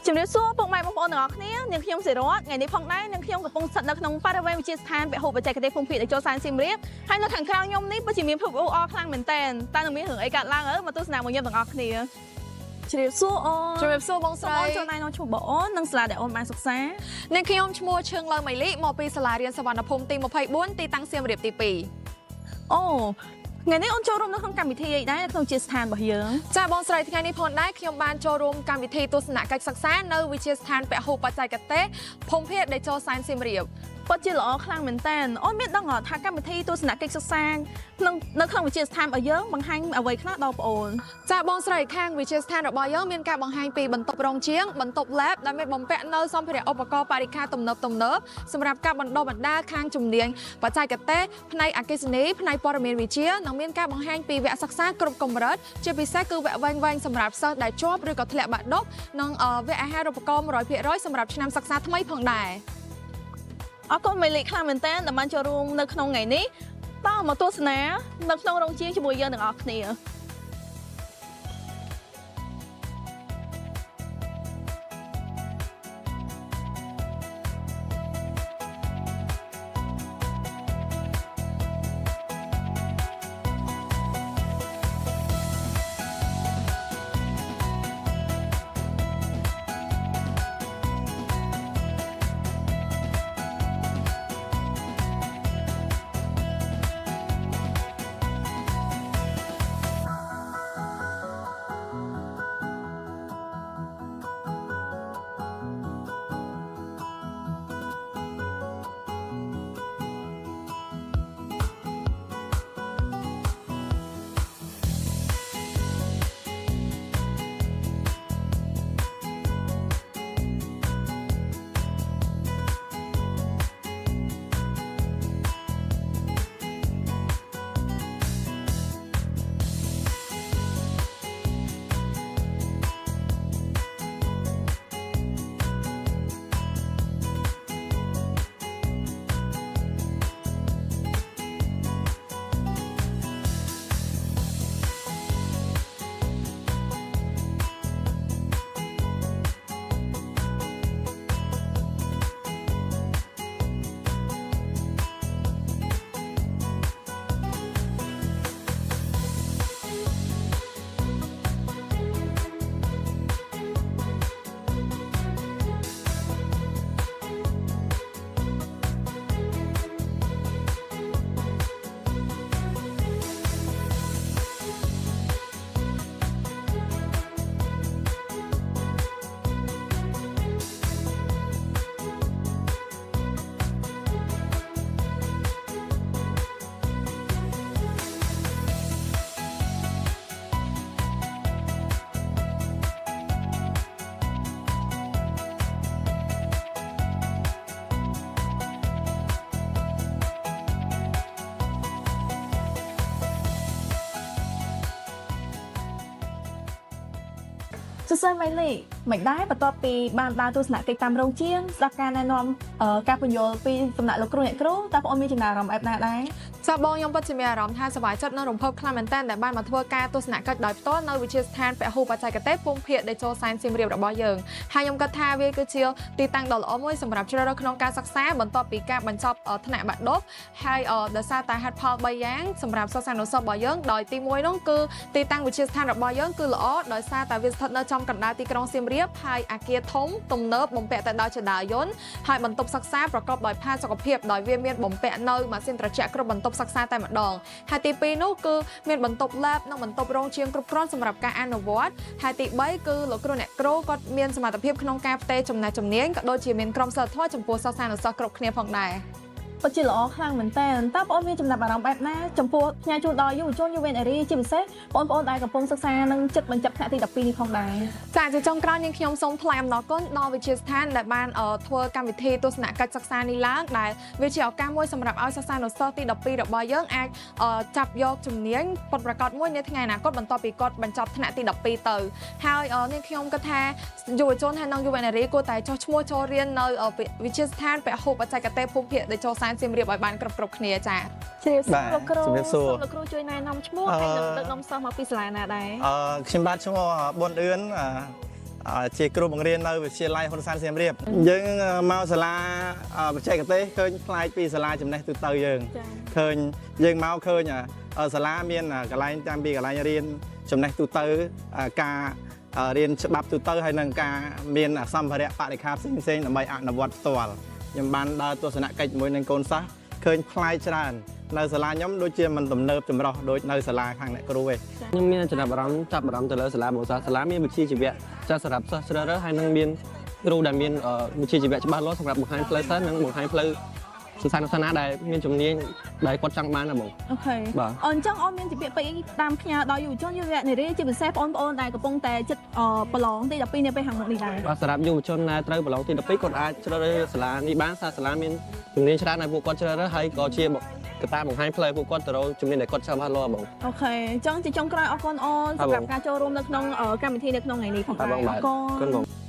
ជំរាបសួរពុកម៉ែបងប្អូនទាំងអស់គ្នានាងខ្ញុំសិរតថ្ងៃនេះផងដែរនាងខ្ញុំកំពុងស្ថិតនៅក្នុងបរិវេណវិទ្យាស្ថានពហុបច្ចេកទេសភូមិភាគតេជោសែនសៀមរាបហើយនៅខាងក្រៅខ្ញុំនេះពិតជាមានភាពអ៊ូអរខ្លាំងមែនតើនឹងមានរឿងអីកើតឡើងមកទស្សនាមកខ្ញុំទាំងអស់គ្នាជំរាបសួរអូនជំរាបសួរបងស្រីអូនចូលណៃនាំឈ្មោះបងអូននិងសាលាដែលអូនបានសិក្សានាងខ្ញុំឈ្មោះឈឿងលើម៉ៃលីមកពីសាលារៀនសវណ្ណភូមិទី24ទីតាំងសៀមរាបទី2អូថ្ងៃនេះអូនចូលរួមនៅក្នុងកម្មវិធីអីដែរនៅក្នុងវិទ្យាស្ថានរបស់យើងចាបងស្រីថ្ងៃនេះផងដែរខ្ញុំបានចូលរួមកម្មវិធីទស្សនកិច្ចសិក្សានៅវិទ្យាស្ថានពហុបច្ចេកទេសភូមិភាគតេជោសែនសៀមរាបពិតជាល្អខ្លាំងមែនតើអូនមានដឹងថាកម្មវិធីទស្សនកិច្ចសិក្សានៅក្នុងវិទ្យាស្ថានរបស់យើងបង្ហាញអ្វីខ្លះដល់បងអូនចាបងស្រីខាងវិទ្យាស្ថានរបស់យើងមានការបង្ហាញពីបន្ទប់រងជាងបន្ទប់ lab ដែលមានបំពាក់នៅសម្ភារៈឧបករណ៍បរិក្ខារទំនើបសម្រាប់ការបណ្ដុះបណ្ដាលខាងជំនាញបច្ចេកទេសផ្នែកអគ្គិសនីផ្នែកព័ត៌មានវិទ្យានិងមានការបង្ហាញពីវគ្គសិក្សាគ្រប់កម្រិតជាពិសេសគឺវគ្គវែងសម្រាប់សិស្សដែលជាប់ឬក៏ធ្លាក់បាក់ឌុបនិងវគ្គអាហារូបករណ៍ 100% សម្រាប់ឆ្នាំសិក្សាថ្មីផងដែរអរគុណមេលីខ្លាំងមែនតើដែលបានចូលរួមនៅក្នុងថ្ងៃនេះតោះមកទស្សនានៅក្នុងរោងជាងជាមួយយើងទាំងអស់គ្នាសួស្តីម៉ៃលីមិនដែរបន្ទាប់ពីបានដើរទស្សនកិច្ចតាមរោងជាងស្ដាប់ការណែនាំការពន្យល់ពីសំណាក់លោកគ្រូអ្នកគ្រូតើបងអូនមានចំណារអារម្មណ៍បែបណាដែរចាបងខ្ញុំពិតជាមានអារម្មណ៍ថាសប្បាយចិត្តនិងរំភើបខ្លាំងមែនទែនដែលបានមកធ្វើការទស្សនកិច្ចដោយផ្ទាល់នៅវិទ្យាស្ថានពហុបច្ចេកទេសភូមិភាគតេជោសែនសៀមរាបរបស់យើងហើយខ្ញុំគិតថាវាគឺជាទីតាំងដ៏ល្អមួយសម្រាប់ជ្រើសរើសក្នុងការសិក្សាបន្ទាប់ពីការបញ្ចប់ថ្នាក់បាក់ឌុបហើយដោយសារតែហេតុផល3យ៉ាងសម្រាប់សិស្សានុសិស្សរបស់យើងដោយទី1នោះគឺទីតាំងវិទ្យាស្ថានរបស់យើងគឺល្អដោយសារតែវាស្ថិតនៅចំកណ្ដាលទីក្រុងសៀមរាបហើយអគារធំទំនើបបំពាក់ទៅដោយចតាយន្តហើយបន្ទប់សិក្សាប្រកបដោយផាសុកភាពដោយវាមានបំពាក់នៅម៉ាស៊ីនត្រជាក់គ្រប់បន្ទប់សិក្សាតែម្ដងហើយទី2នោះគឺមានបន្ទប់ lab និងបន្ទប់រងជាងគ្រប់គ្រាន់សម្រាប់ការអនុវត្តហើយទី3គឺលោកគ្រូអ្នកគ្រូគាត់មានសមត្ថភាពក្នុងការផ្ទេរចំណេះជំនាញក៏ដូចជាមានក្រុមសិលធម៌ចំពោះសិស្សានុសិស្សគ្រប់គ្នាផងដែរពិតជាល្អខ្លាំងមែនតើបងប្អូនមានចំណាប់អារម្មណ៍បែបណាចំពោះផ្នែកជូនដល់យុវជនយុវនារីជាពិសេសបងប្អូនដែលកំពុងសិក្សានិងចិត្តបញ្ចប់ថ្នាក់ទី12នេះផងដែរចាជាចុងក្រោយនាងខ្ញុំសូមថ្លែងអំណរគុណដល់វិទ្យាស្ថានដែលបានធ្វើកម្មវិធីទស្សនកិច្ចសិក្សានេះឡើងដែលវាជាឱកាសមួយសម្រាប់ឲ្យសិស្សានុសិស្សទី12របស់យើងអាចចាប់យកជំនាញពិតប្រាកដមួយនៅថ្ងៃអនាគតបន្ទាប់ពីគាត់បញ្ចប់ថ្នាក់ទី12ទៅហើយនាងខ្ញុំគិតថាយុវជនហើយនិងយុវនារីគួរតែចុះឈ្មោះចូលរៀននៅវិទ្យាស្ថានពហុបច្ចេកទេសភូមិភាគតេជោសែនសៀមរាបឲ្យបានគ្រប់គ្នាចាជ្រាបសួរលោកគ្រូសូមលោកគ្រូជួយណែនាំឈ្មោះហើយនឹងដឹកនាំសិស្សមកពីសាលាណាដែរខ្ញុំបាទឈ្មោះប៊ុនអឿន ជាគ្រូបង្រៀននៅវិទ្យាល័យហ៊ុនសែនសៀមរាបយើងមកសាលាបច្ចេកទេសឃើញផ្លាយពីសាលាចំណេះទូទៅយើងឃើញយើងមកឃើញសាលាមានកន្លែងតាមពីកន្លែងរៀនចំណេះទូទៅការរៀនច្បាប់ទូទៅហើយនឹងការមានសម្ភារៈបរិក្ខារផ្សេងៗដើម្បីអនុវត្តផ្ទាល់ខ្ញុំបានដើរទស្សនកិច្ចជាមួយនឹងកូនសិស្សឃើញផ្លាយច្រើននៅសាលាខ្ញុំដូចជាមិនទំនើបចម្រុះដូចនៅសាលាខាងអ្នកគ្រូទេខ្ញុំមានចំណាប់អារម្មណ៍ចាប់អារម្មណ៍ទៅលើសាលាបងសាលាមានវិជ្ជាជីវៈចាស់សម្រាប់សិស្សជ្រើសរើសហើយនឹងមានគ្រូដែលមានវិជ្ជាជីវៈច្បាស់លាស់សម្រាប់បង្ហាញផ្លូវសិស្សនិងបង្ហាញផ្លូវសិក្សានុសាសនាដែលមានជំនាញដែលគាត់ចង់បានណាបងអូខេអញ្ចឹងអូនមានជំរាបពីតាមផ្ញើដល់យុវជនយុវនារីជាពិសេសបងប្អូនដែលកំពុងតែចិត្តប្រឡងទី12នេះពេលខាងមុខនេះដែរបាទសម្រាប់យុវជនដែលត្រូវប្រឡងទី12គាត់អាចជ្រើសរើសសាលានេះបានសាលាមានជំនាញច្រើនហើយពួកគាត់ជ្រើសរើសហើយក៏ជាកត្តាបង្ហាញផ្លូវពួកគាត់ទៅរកជំនាញដែលគាត់ចាំបានលាស់បងអូខេអញ្ចឹងជាចុងក្រោយអរគុណអូនសម្រាប់ការចូលរួមនៅក្នុងកម្មវិធីនៅក្នុងថ្ងៃនេះផងដែរអរគុណ